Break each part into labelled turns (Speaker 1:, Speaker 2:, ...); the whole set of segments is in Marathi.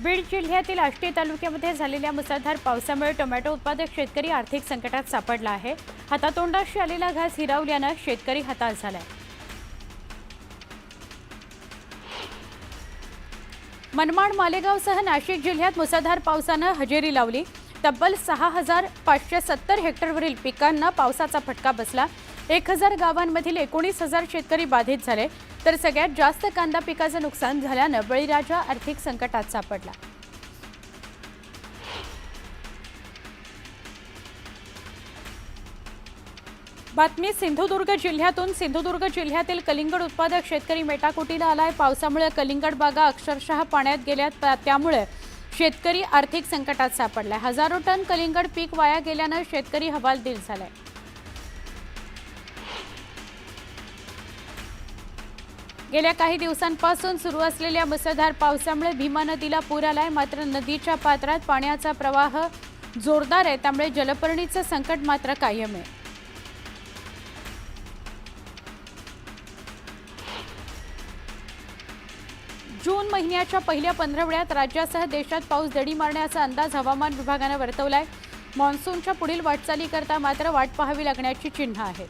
Speaker 1: बीड जिल्ह्यातील आष्टी तालुक्यामध्ये झालेल्या मुसळधार पावसामुळे टोमॅटो उत्पादक शेतकरी आर्थिक संकटात सापडला आहे। हातातोंडाशी आलेला घास हिरावल्याने शेतकरी हताश झालाय। मनमाड मालेगावसह नाशिक जिल्ह्यात मुसळधार पावसाने हजेरी लावली। तब्बल 6570 हेक्टरवरील पिकांना पावसाचा फटका बसला। 1000 गावांमधील 19,000 शेतकरी बाधित झाले, तर सगळ्यात जास्त कांदा पिकाचे नुकसान झाल्याने बळीराजा आर्थिक संकटात सापडला। बातमी सिंधुदुर्ग जिल्ह्यातून। सिंधुदुर्ग जिल्ह्यातील कलिंगड उत्पादक शेतकरी मेटाकुटीला आलाय। पावसामुळे कलिंगड बागा अक्षरशः पाण्यात गेल्यात, त्यामुळे शेतकरी आर्थिक संकटात सापडलाय। हजारो टन कलिंगड पीक वाया गेल्याने शेतकरी हवालदिल झालाय। गेल्या काही दिवसांपासून सुरू असलेल्या मुसळधार पावसामुळे भीमा नदीला पूर आलाय, मात्र नदीच्या पात्रात पाण्याचा प्रवाह जोरदार आहे, त्यामुळे जलपर्णीचे संकट मात्र कायम आहे। जून महिन्याच्या पहिल्या पंधरवड्यात राज्यासह देशात पाऊस दडी मारण्याचा अंदाज हवामान विभागाने वर्तवलाय। मान्सूनच्या पुढील वाटचालीकरता मात्र वाट पाहावी लागण्याची चिन्ह आहेत।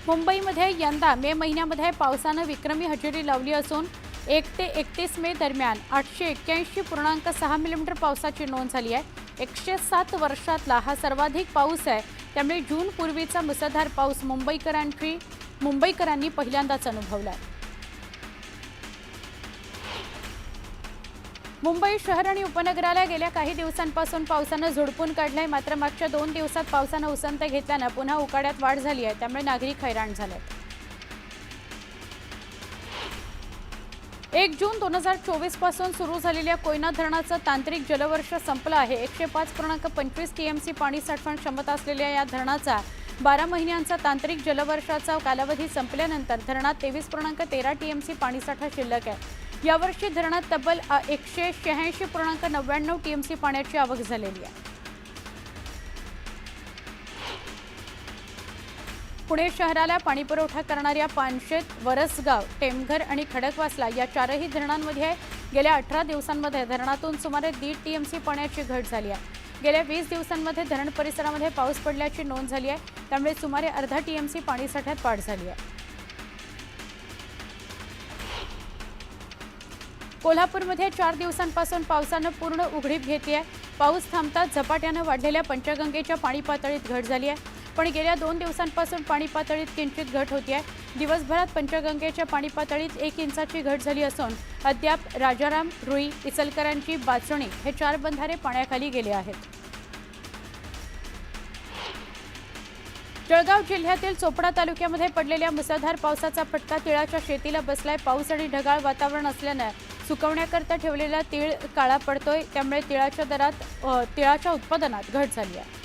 Speaker 1: मुंबईमध्ये यंदा मे महिन्यामध्ये पावसाने विक्रमी हजेरी लावली असून 1 ते 31 मे दरम्यान 881.6 मिलीमीटर पावसाची नोंद झाली आहे। 107 वर्षातला हा सर्वाधिक पाऊस आहे, त्यामुळे जून पूर्वीचा मुसळधार पाऊस मुंबईकरांनी पहिल्यांदाच अनुभवला आहे। मुंबई शहर आणि उपनगराला गेल्या काही दिवसांपासून पावसाने झोडपून काढलंय, मात्र मागच्या 2 दिवसात पावसाने उसंत घेतल्याने पुन्हा उकाड्यात वाढ झाली आहे, त्यामुळे नागरिक हैराण झालेत। 1 जून 2024 पासून सुरू झालेल्या कोयना धरणाचं तांत्रिक जलवर्ष संपलं आहे। 105.25 टीएमसी पाणी साठवण क्षमता असलेल्या या धरणाचा 12 महिन्यांचा तांत्रिक जलवर्षाचा कालावधी संपल्यानंतर धरणात 23.13 टीएमसी पाणीसाठा शिल्लक आहे। यावर्षी धरणात तब्बल 186.99 टीएमसी पाण्याची आवक झालेली आहे। पुणे शहराला पाणीपुरवठा करणाऱ्या पानशेत, वरसगाव, टेमघर आणि खडकवासला या 4ही धरणांमध्ये गेल्या 18 दिवसांमध्ये धरणातून सुमारे 1.5 टीएमसी पाण्याची घट झाली आहे। गेल्या 20 दिवसांमध्ये धरण परिसरामध्ये पाऊस पडल्याची नोंद झाली आहे, त्यामुळे सुमारे अर्धा टीएमसी पाणीसाठ्यात वाढ झाली आहे। कोल्हापूरमध्ये 4 दिवसांपासून पावसाने पूर्ण उघडीप घेतली आहे। पाऊस थांबताच झपाट्याने वाढलेल्या पंचगंगेच्या पाणी पातळीत घट झाली आहे, पण गेल्या 2 दिवसांपासून पाणी पातळीत किंचित घट होती आहे। दिवसभरात पंचगंगेच्या पाणी पातळीत 1 इंचाची घट झाली असून अद्याप राजाराम, रुई, इचलकरंजी, बाचणी हे 4 बंधारे पाण्याखाली गेले आहेत। जळगाव जिल्ह्यातील चोपडा तालुक्यामध्ये पडलेल्या मुसळधार पावसाचा फटका तिळाच्या शेतीला बसलाय। पाऊस आणि ढगाळ वातावरण असल्याने सुकवण्याकरता ठेवलेला तीळ काळा पडतोय, त्यामुळे तिळाच्या उत्पादनात घट झाली आहे।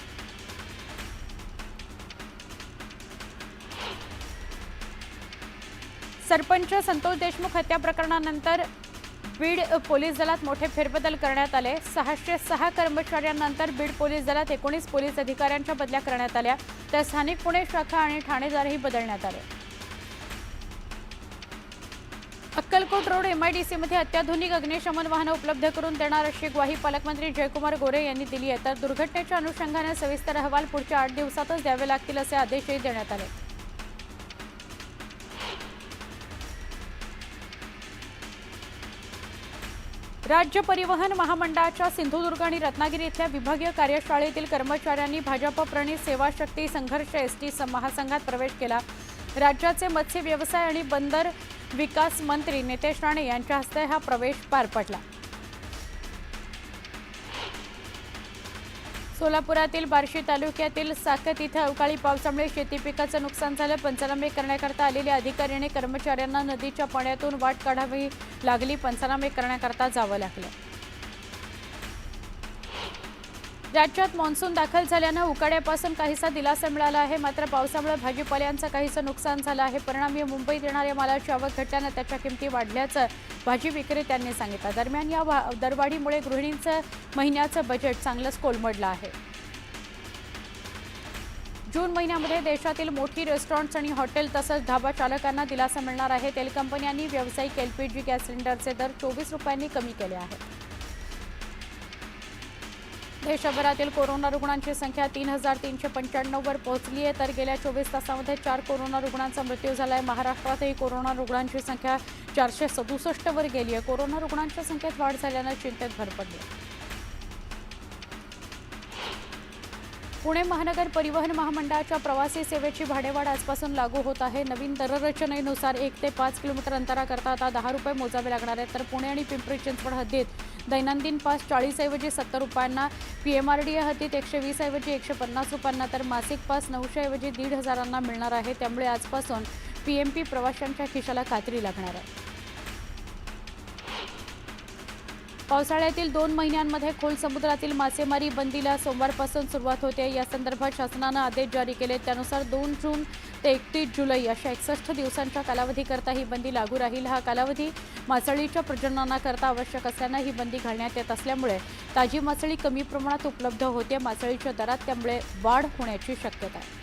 Speaker 1: सरपंच संतोष देशमुख हत्या प्रकरणानंतर बीड पोलीस दलात मोठे फेरबदल करण्यात आले। 606 कर्मचाऱ्यांनंतर बीड पोलीस दलात 19 पोलीस अधिकाऱ्यांच्या बदल्या करण्यात आल्या, तर स्थानिक पुणे शाखा आणि ठाणेदारही बदलण्यात आले। अक्कलकोट रोड एमआयडीसीमध्ये अत्याधुनिक अग्निशमन वाहनं उपलब्ध करून देणार अशी ग्वाही पालकमंत्री जयकुमार गोरे यांनी दिली आहे, तर दुर्घटनेच्या अनुषंगाने सविस्तर अहवाल पुढच्या 8 दिवसातच द्यावे लागतील असे आदेशही देण्यात आले। राज्य परिवहन महामंडळाच्या सिंधुदुर्ग आणि रत्नागिरी इथल्या विभागीय कार्यशाळेतील कर्मचाऱ्यांनी भाजप प्रणित सेवा शक्ती संघर्ष एसटी महासंघात प्रवेश केला। राज्याचे मत्स्य व्यवसाय आणि बंदर विकास मंत्री नितेश राणे यांच्या हस्ते हा प्रवेश पार पडला। सोलापुरातील बार्शी तालुक्यातील साकत इथे अवकाळी पावसामुळे शेती पिकाचे नुकसान झाले। पंचनामे करण्याकरता आलेल्या अधिकारी आणि कर्मचाऱ्यांना नदीच्या पाण्यातून वाट काढावी लागली। पंचनामे करण्याकरता जावं लागलं। राज्यात मान्सून दाखल झाल्याने उकाड्यापासून काहीसा दिलासा मिळाला आहे, मात्र पावसामुळे भाजीपाल्याचं काहीसं नुकसान झालं आहे। परिणामी मुंबईत येणाऱ्या मालाची आवक घटल्याने त्याच्या किमती वाढल्याचं भाजी विक्रेत्यांनी सांगितलं। दरम्यान या दरवाढीमुळे गृहिणींचं महिन्याचं बजेट चांगलंच कोलमडलं आहे। जून महिन्यामध्ये देशातील मोठी रेस्टॉरंट्स आणि हॉटेल तसंच ढाबा चालकांना दिलासा मिळणार आहे। तेल कंपन्यांनी व्यावसायिक एलपीजी गॅस सिलेंडरचे दर 24 रुपयांनी कमी केले आहेत। देशभरातील कोरोना रुग्णांची संख्या 3,395 वर पोहोचली आहे, तर गेल्या 24 तासांमध्ये 4 कोरोना रुग्णांचा मृत्यू झाला आहे। महाराष्ट्रातही कोरोना रुग्णांची संख्या 467 वर गेली आहे। कोरोना रुग्णांच्या संख्येत वाढ झाल्याने चिंतेत भर पडली आहे। पुणे महानगर परिवहन महामंडळाच्या प्रवासी सेवेची भाडेवाढ आजपासून लागू होत आहे। नवीन दररचनेनुसार 1 ते 5 किलोमीटर अंतराकरता आता 10 रुपये मोजावे लागणार आहेत, तर पुणे आणि पिंपरी चिंचवड हद्दीत दैनंदिन पास 40 ऐवजी 70 रुपयांना, पीएमआरडीए हद्दीत 120 ऐवजी 150 रुपयांना, तर मासिक पास 900 ऐवजी 1,500 मिळणार आहे। त्यामुळे आजपासून पीएमपी प्रवाशांच्या खिशाला कात्री लागणार आहे। पावसाळ्यातील 2 महिन्यांमध्ये खोल समुद्रातील मासेमारी बंदीला सोमवारपासून सुरुवात होते। या संदर्भात शासनाने आदेश जारी केले। त्यानुसार 2 जून ते 31 जुलै अशा 61 दिवसांच्या कालावधीकरता ही बंदी लागू राहील। हा कालावधी मासळीच्या प्रजननाकरता आवश्यक असल्याने ही बंदी घालण्यात येत असल्यामुळे ताजी मासळी कमी प्रमाणात उपलब्ध होते। मासळीच्या दरात त्यामुळे वाढ होण्याची शक्यता आहे।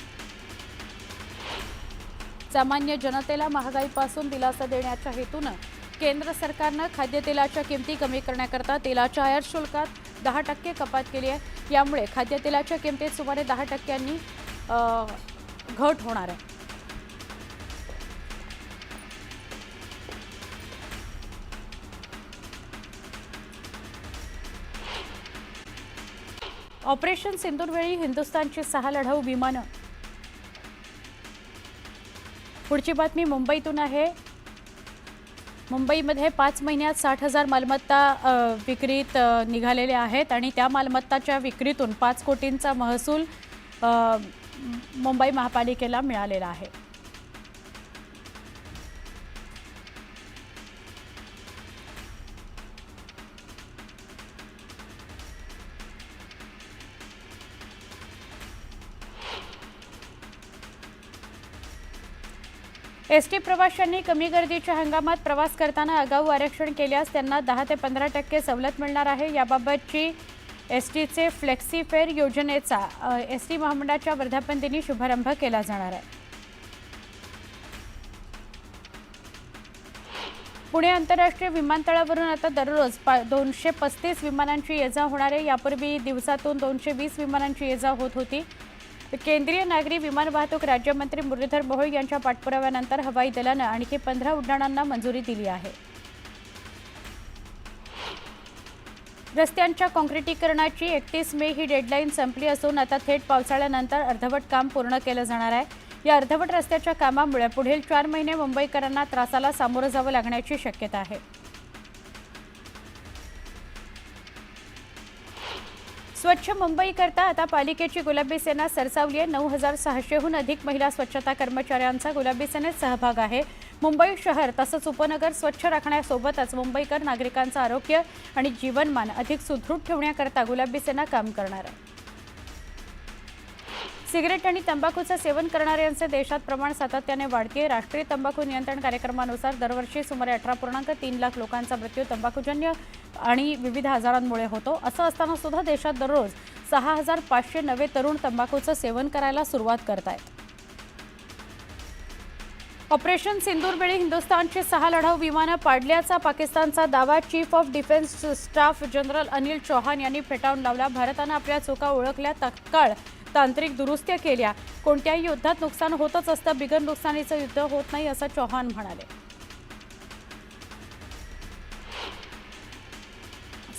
Speaker 1: सामान्य जनतेला महागाईपासून दिलासा देण्याच्या हेतूने केंद्र सरकारने खाद्यतेलाच्या किमती कमी करण्याकरता तेलाच्या आयात शुल्कात 10% कपात केली आहे। यामुळे खाद्यतेलाच्या किमतीत सुमारे 10%नी घट होणार आहे। ऑपरेशन सिंदूरवेळी हिंदुस्थानची 6 लढाऊ विमानं। पुढची बातमी मुंबईतून आहे। मुंबईमध्ये 5 महिन्यात 60,000 मालमत्ता विक्रीत निघालेल्या आहेत आणि त्या मालमत्ताच्या विक्रीतून 5 कोटींचा महसूल मुंबई महापालिकेला मिळालेला आहे। एसटी प्रवाशांनी कमी गर्दीच्या हंगामात प्रवास करताना आगाऊ आरक्षण केल्यास त्यांना 10 ते 15% सवलत मिळणार आहे। याबाबतची एसटीचे फ्लेक्सी फेअर योजनेचा एसटी महामंडळाच्या वर्धापन दिनी शुभारंभ केला जाणार आहे। पुणे आंतरराष्ट्रीय विमानतळावरून आता दररोज 235 विमानांची ये-जा होणार आहे। यापूर्वी दिवसातून 220 विमानांची ये-जा होत होती। केंद्रीय नागरी विमान वाहतूक राज्यमंत्री मुरलीधर मोहोळ यांच्या पाठपुराव्यानंतर हवाई दलाने आणखी 15 उड्डाणांना मंजुरी दिली आहे। रस्त्यांच्या काँक्रिटीकरणाची 31 मे ही डेडलाईन संपली असून आता थेट पावसाळ्यानंतर अर्धवट काम पूर्ण केलं जाणार आहे। या अर्धवट रस्त्याच्या कामामुळे पुढील 4 महिने मुंबईकरांना त्रासाला सामोरं जावं लागण्याची शक्यता आहे। स्वच्छ मुंबई करता आता पालिकेची गुलाबी सेना सरसावली आहे। 9,600हून अधिक महिला स्वच्छता कर्मचाऱ्यांचा गुलाबी सेनेत सहभाग आहे। मुंबई शहर तसंच उपनगर स्वच्छ राखण्यासोबतच मुंबईकर नागरिकांचं आरोग्य आणि जीवनमान अधिक सुदृढ ठेवण्याकरता गुलाबी सेना काम करणार आहे। सिगरेट आणि तंबाखूचं सेवन करणाऱ्यांचे देशात प्रमाण सातत्याने वाढते। राष्ट्रीय तंबाखू नियंत्रण कार्यक्रमानुसार दरवर्षी सुमारे 18.3 लाख लोकांचा मृत्यू तंबाखूजन्य आणि विविध आजारांमुळे होतो। असं असताना सुद्धा देशात दररोज 6,500 नवे तरुण तंबाखूचं सेवन करायला सुरुवात करतायत। ऑपरेशन सिंदूरवेळी हिंदुस्थानची 6 लढाऊ विमानं पाडल्याचा पाकिस्तानचा दावा chief of defence staff general Anil Chauhan यांनी फेटाळून लावला। भारतानं आपल्या चुका ओळखल्या, तत्काळ तांत्रिक दुरुस्त्या केल्या। कोणत्याही युद्धात नुकसान होतच असतं, बिगर नुकसानीचं युद्ध होत नाही असं चौहान म्हणाले।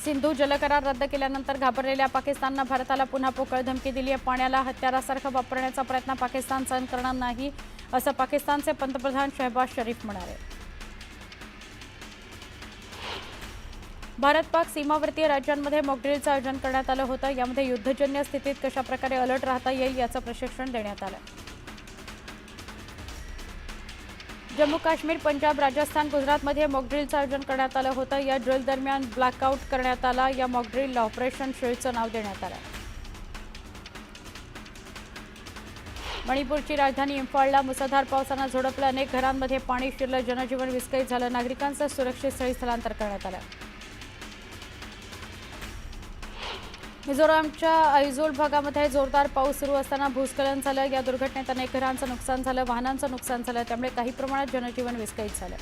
Speaker 1: सिंधू जलकरार रद्द केल्यानंतर घाबरलेल्या पाकिस्ताननं भारताला पुन्हा पोकळ धमकी दिली आहे। पाण्याला हत्यारासारखं वापरण्याचा प्रयत्न पाकिस्तान सहन करणार नाही असं पाकिस्तानचे पंतप्रधान शहबाज शरीफ म्हणाले। भारत-पाक सीमावर्तीय राज्यांमध्ये मॉकड्रिलचं आयोजन करण्यात आलं होतं। यामध्ये युद्धजन्य स्थितीत कशाप्रकारे अलर्ट राहता येईल याचं प्रशिक्षण देण्यात आलं। जम्मू काश्मीर, पंजाब, राजस्थान, गुजरातमध्ये मॉकड्रिलचं आयोजन करण्यात आलं होतं। या ड्रिल दरम्यान ब्लॅकआउट करण्यात आला। या मॉकड्रिलला ऑपरेशन शील्डचं नाव देण्यात आलं। मणिपूरची राजधानी इंफाळला मुसळधार पावसानं झोडपलं। अनेक घरांमध्ये पाणी शिरलं, जनजीवन विस्कळीत झालं। नागरिकांचं सुरक्षित स्थळी स्थलांतर करण्यात आलं। मिझोरामच्या ऐझोल भागामध्ये जोरदार पाऊस सुरू असताना भूस्खलन झालं। या दुर्घटनेत अनेक घरांचं नुकसान झालं, वाहनांचं नुकसान झालं, त्यामुळे काही प्रमाणात जनजीवन विस्कळीत झालं।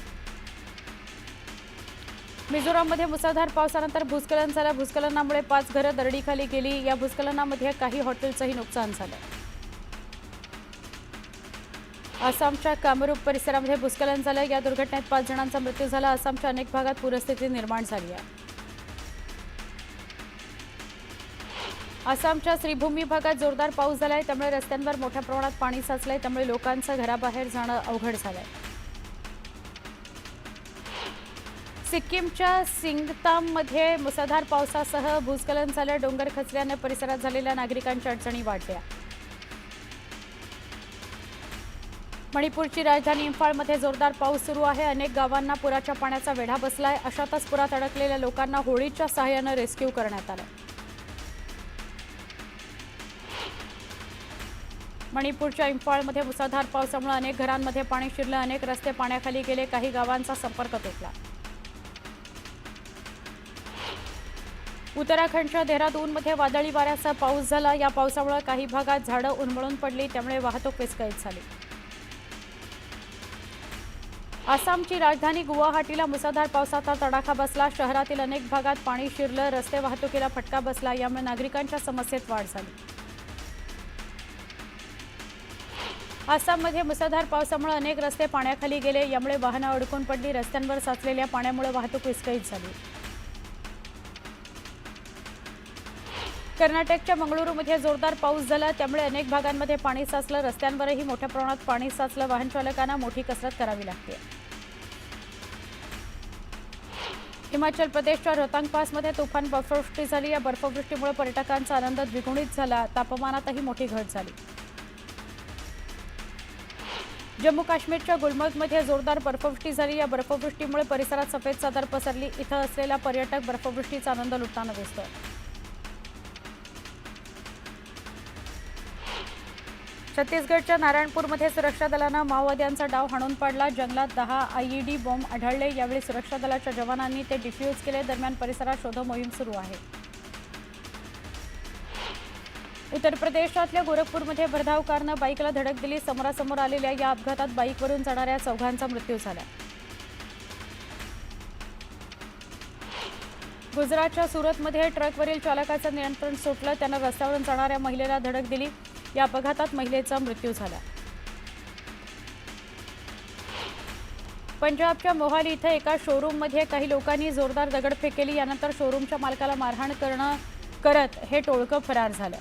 Speaker 1: मिझोराममध्ये मुसळधार पावसानंतर भूस्खलन झालं। भूस्खलनामुळे 5 घरं दरडीखाली गेली। या भूस्खलनामध्ये काही हॉटेल्सचंही नुकसान झालं। आसामच्या कामरूप परिसरामध्ये भूस्खलन झालं। या दुर्घटनेत 5 जणांचा मृत्यू झाला। आसामच्या अनेक भागात पूरस्थिती निर्माण झाली आहे। आसामच्या श्रीभूमी भागात जोरदार पाऊस झालाय, त्यामुळे रस्त्यांवर मोठ्या प्रमाणात पाणी साचलंय, त्यामुळे लोकांचं घराबाहेर जाणं अवघड झालंय। सिक्कीमच्या सिंगताममध्ये मुसळधार पावसासह भूस्खलन झालं। डोंगर खचल्याने परिसरात झालेल्या नागरिकांच्या अडचणी वाढल्या। मणिपूरची राजधानी इंफाळमध्ये जोरदार पाऊस सुरू आहे। अनेक गावांना पुराच्या पाण्याचा वेढा बसलाय। अशातच पुरात अडकलेल्या लोकांना होळीच्या सहाय्याने रेस्क्यू करण्यात आलं। मणिपूरच्या इंफाळमध्ये मुसळधार पावसामुळे अनेक घरांमध्ये पाणी शिरलं। अनेक रस्ते पाण्याखाली गेले। काही गावांचा संपर्क तुटला। उत्तराखंडच्या देहरादूनमध्ये वादळी वाऱ्यासह पाऊस झाला। या पावसामुळे काही भागात झाडं उन्मळून पडली, त्यामुळे वाहतूक विस्कळीत झाली। आसामची राजधानी गुवाहाटीला मुसळधार पावसाचा तडाखा बसला। शहरातील अनेक भागात पाणी शिरलं। रस्ते वाहतुकीला फटका बसला, यामुळे नागरिकांच्या समस्येत वाढ झाली। आसाममध्ये मुसळधार पावसामुळे अनेक रस्ते पाण्याखाली गेले, यामुळे वाहनं अडकून पडली। रस्त्यांवर साचलेल्या पाण्यामुळे वाहतूक विस्कळीत झाली। कर्नाटकच्या मंगळुरूमध्ये जोरदार पाऊस झाला, त्यामुळे अनेक भागांमध्ये पाणी साचलं। रस्त्यांवरही मोठ्या प्रमाणात पाणी साचलं। वाहन चालकांना मोठी कसरत करावी लागते। हिमाचल प्रदेशच्या रोहतांग पासमध्ये तुफान बर्फवृष्टी झाली। या बर्फवृष्टीमुळे पर्यटकांचा आनंद द्विगुणित झाला। तापमानातही मोठी घट झाली। जम्मू काश्मीरच्या गुलमर्गमध्ये जोरदार बर्फवृष्टी झाली। या बर्फवृष्टीमुळे परिसरात सफेद चादर पसरली। इथं असलेला पर्यटक बर्फवृष्टीचा आनंद लुटताना दिसतोय। छत्तीसगडच्या नारायणपूरमध्ये सुरक्षा दलानं माओवाद्यांचा डाव हाणून पाडला। जंगलात 10 आयईडी बॉम्ब आढळले। यावेळी सुरक्षा दलाच्या जवानांनी ते डिफ्यूज केले। दरम्यान परिसरात शोध मोहीम सुरू आहे। उत्तर प्रदेशातल्या गोरखपूरमध्ये भरधाव कारनं बाईकला धडक दिली। समोरासमोर आलेल्या या अपघातात बाईकवरून जाणाऱ्या 4घांचा मृत्यू झाला। गुजरातच्या सुरतमध्ये ट्रकवरील चालकाचं नियंत्रण सुटलं। त्यानं रस्त्यावरून जाणाऱ्या महिलेला धडक दिली। या अपघातात महिलेचा मृत्यू झाला। पंजाबच्या मोहाली इथं एका शोरूममध्ये काही लोकांनी जोरदार दगडफेक केली। यानंतर शोरूमच्या मालकाला मारहाण करत हे टोळकं फरार झालं।